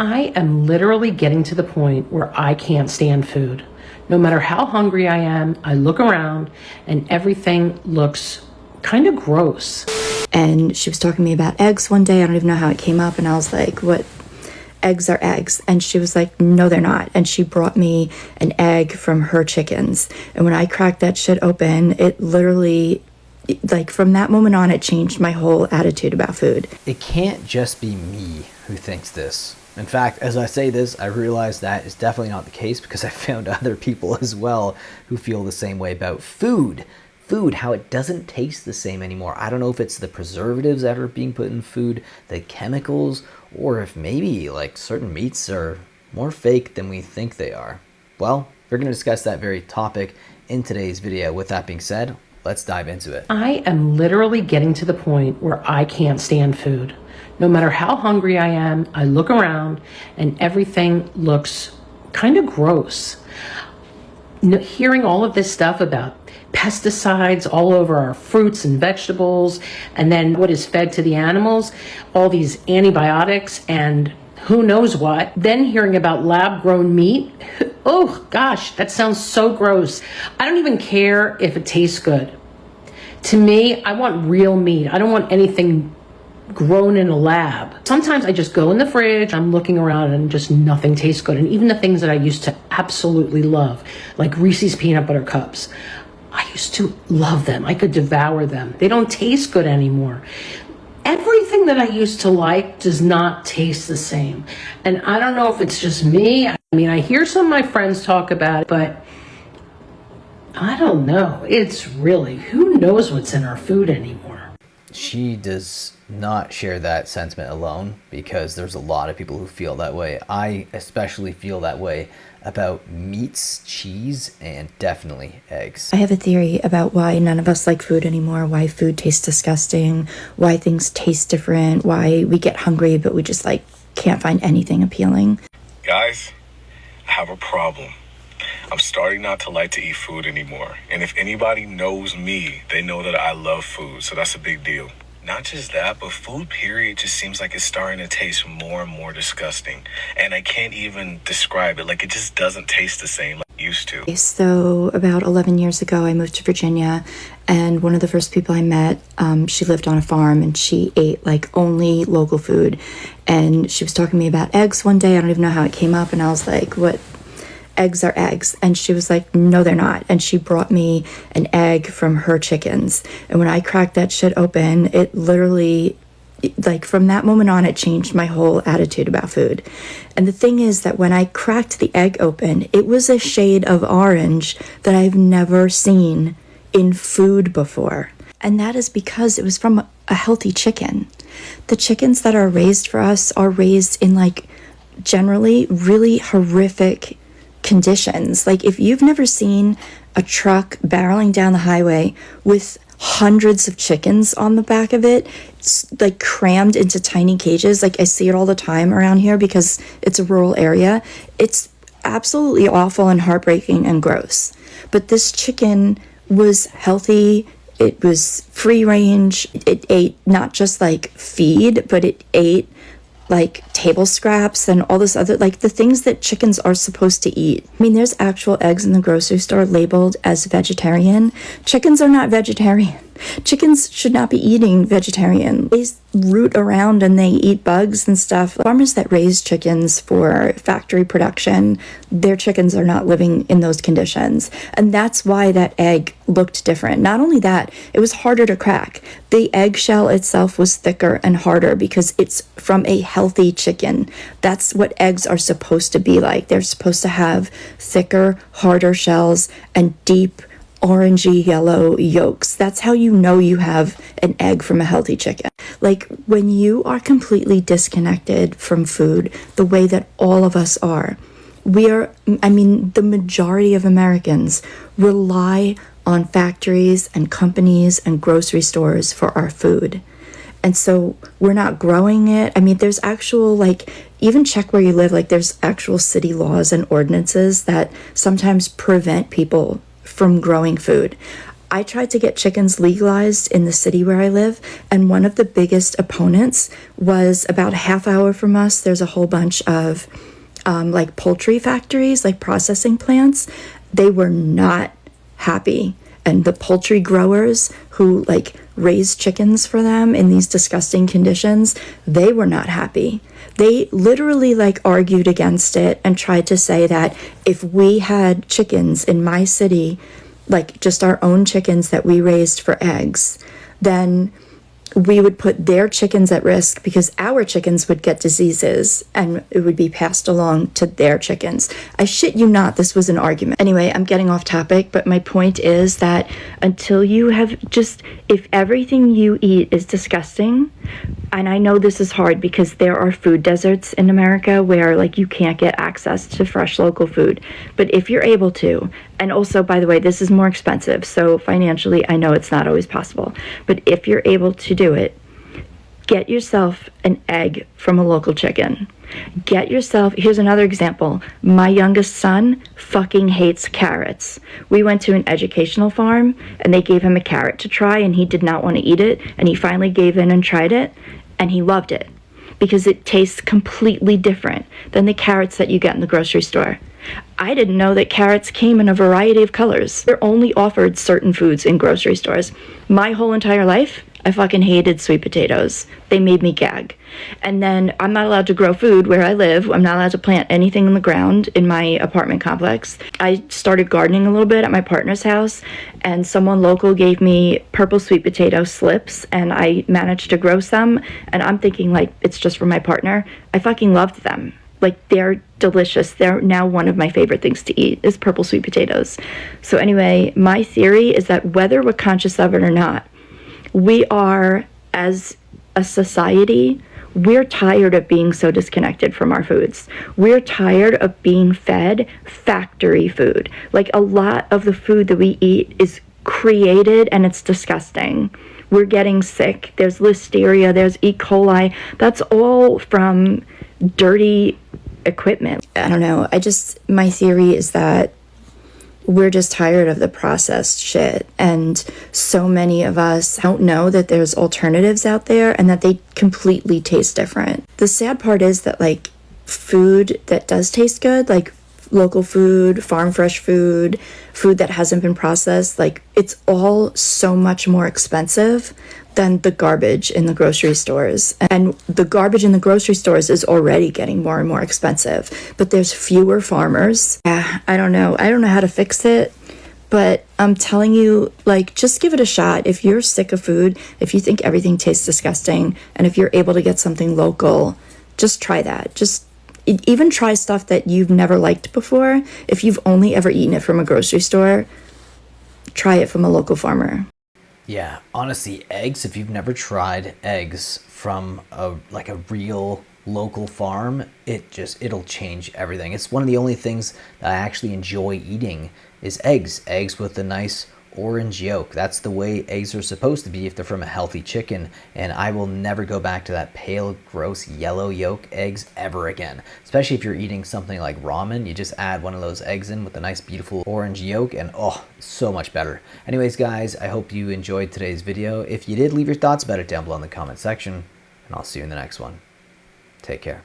I am literally getting to the point where I can't stand food. No matter how hungry I am, I look around and everything looks kind of gross. And she was talking to me about eggs one day. I don't even know how it came up. And I was like, what? Eggs are eggs. And she was like, no, they're not. And she brought me an egg from her chickens. And when I cracked that shit open, it literally, like from that moment on, it changed my whole attitude about food. It can't just be me who thinks this. In fact, as I say this, I realize that is definitely not the case because I found other people as well who feel the same way about food. Food, how it doesn't taste the same anymore. I don't know if it's the preservatives that are being put in food, the chemicals, or if maybe like certain meats are more fake than we think they are. Well, we're going to discuss that very topic in today's video. With that being said, let's dive into it. I am literally getting to the point where I can't stand food. No matter how hungry I am, I look around and everything looks kind of gross. Hearing all of this stuff about pesticides all over our fruits and vegetables, and then what is fed to the animals, all these antibiotics and who knows what. Then hearing about lab-grown meat. Oh gosh, that sounds so gross. I don't even care if it tastes good. To me, I want real meat. I don't want anything grown in a lab. Sometimes I just go in the fridge, I'm looking around and just nothing tastes good. And even the things that I used to absolutely love, like Reese's peanut butter cups, I used to love them. I could devour them. They don't taste good anymore. Everything that I used to like does not taste the same. And I don't know if it's just me. I mean, I hear some of my friends talk about it, but I don't know. It's really, who knows what's in our food anymore? She does not share that sentiment alone because there's a lot of people who feel that way. I especially feel that way about meats, cheese, and definitely eggs. I have a theory about why none of us like food anymore, why food tastes disgusting, why things taste different, why we get hungry but we just like can't find anything appealing. Guys, I have a problem. I'm starting not to like to eat food anymore. And if anybody knows me, they know that I love food. So that's a big deal. Not just that, but food period just seems like it's starting to taste more and more disgusting. And I can't even describe it. Like it just doesn't taste the same like it used to. So about 11 years ago, I moved to Virginia. And one of the first people I met, she lived on a farm and she ate like only local food. And she was talking to me about eggs one day. I don't even know how it came up. And I was like, what? Eggs are eggs. And she was like, no, they're not. And she brought me an egg from her chickens. And when I cracked that shit open, it literally, like from that moment on, it changed my whole attitude about food. And the thing is that when I cracked the egg open, it was a shade of orange that I've never seen in food before. And that is because it was from a healthy chicken. The chickens that are raised for us are raised in like generally really horrific conditions. Like if you've never seen a truck barreling down the highway with hundreds of chickens on the back of it, like crammed into tiny cages, like I see it all the time around here because it's a rural area, it's absolutely awful and heartbreaking and gross. But this chicken was healthy, it was free range, it ate not just like feed, but it ate like table scraps and all this other, like the things that chickens are supposed to eat. I mean, there's actual eggs in the grocery store labeled as vegetarian. Chickens are not vegetarian. Chickens should not be eating vegetarian. They root around and they eat bugs and stuff. Farmers that raise chickens for factory production, their chickens are not living in those conditions. And that's why that egg looked different. Not only that, it was harder to crack. The eggshell itself was thicker and harder because it's from a healthy chicken. That's what eggs are supposed to be like. They're supposed to have thicker, harder shells and deep orangey yellow yolks. That's how you know you have an egg from a healthy chicken. Like when you are completely disconnected from food, the way that all of us are, the majority of Americans rely on factories and companies and grocery stores for our food. And so we're not growing it. I mean, there's actual, like, even check where you live, like there's actual city laws and ordinances that sometimes prevent people from growing food. I tried to get chickens legalized in the city where I live, and one of the biggest opponents was about a half hour from us. There's a whole bunch of like poultry factories, like processing plants. They were not happy. And the poultry growers who like raise chickens for them in these disgusting conditions, they were not happy. They literally like argued against it and tried to say that if we had chickens in my city, like just our own chickens that we raised for eggs, then we would put their chickens at risk because our chickens would get diseases and it would be passed along to their chickens. I shit you not, this was an argument. Anyway, I'm getting off topic, but my point is that until you have just, if everything you eat is disgusting, and I know this is hard because there are food deserts in America where like you can't get access to fresh local food, but if you're able to, and also by the way, this is more expensive, so financially I know it's not always possible, but if you're able to do it, get yourself an egg from a local chicken. Get yourself, here's another example. My youngest son fucking hates carrots. We went to an educational farm and they gave him a carrot to try and he did not want to eat it, and he finally gave in and tried it and he loved it because it tastes completely different than the carrots that you get in the grocery store. I didn't know that carrots came in a variety of colors. They're only offered certain foods in grocery stores. My whole entire life, I fucking hated sweet potatoes. They made me gag. And then I'm not allowed to grow food where I live. I'm not allowed to plant anything in the ground in my apartment complex. I started gardening a little bit at my partner's house, and someone local gave me purple sweet potato slips, and I managed to grow some, and I'm thinking like it's just for my partner. I fucking loved them. Like, they're delicious. They're now one of my favorite things to eat is purple sweet potatoes. So anyway, my theory is that whether we're conscious of it or not, we are, as a society, we're tired of being so disconnected from our foods. We're tired of being fed factory food. Like, a lot of the food that we eat is created and it's disgusting. We're getting sick. There's listeria, there's E. coli. That's all from dirty equipment. I don't know. My theory is that we're just tired of the processed shit, and so many of us don't know that there's alternatives out there and that they completely taste different. The sad part is that like food that does taste good, like local food, farm fresh food, food that hasn't been processed, like it's all so much more expensive than the garbage in the grocery stores. And the garbage in the grocery stores is already getting more and more expensive, but there's fewer farmers. Yeah, I don't know how to fix it, but I'm telling you, like, just give it a shot. If you're sick of food, if you think everything tastes disgusting, and if you're able to get something local, just try that. Just even try stuff that you've never liked before. If you've only ever eaten it from a grocery store, try it from a local farmer. Yeah, honestly, eggs, if you've never tried eggs from a real local farm, it'll change everything. It's one of the only things that I actually enjoy eating is eggs with a nice orange yolk. That's the way eggs are supposed to be if they're from a healthy chicken, and I will never go back to that pale, gross yellow yolk eggs ever again. Especially if you're eating something like ramen, you just add one of those eggs in with a nice beautiful orange yolk and oh, so much better. Anyways guys, I hope you enjoyed today's video. If you did, leave your thoughts about it down below in the comment section, and I'll see you in the next one. Take care.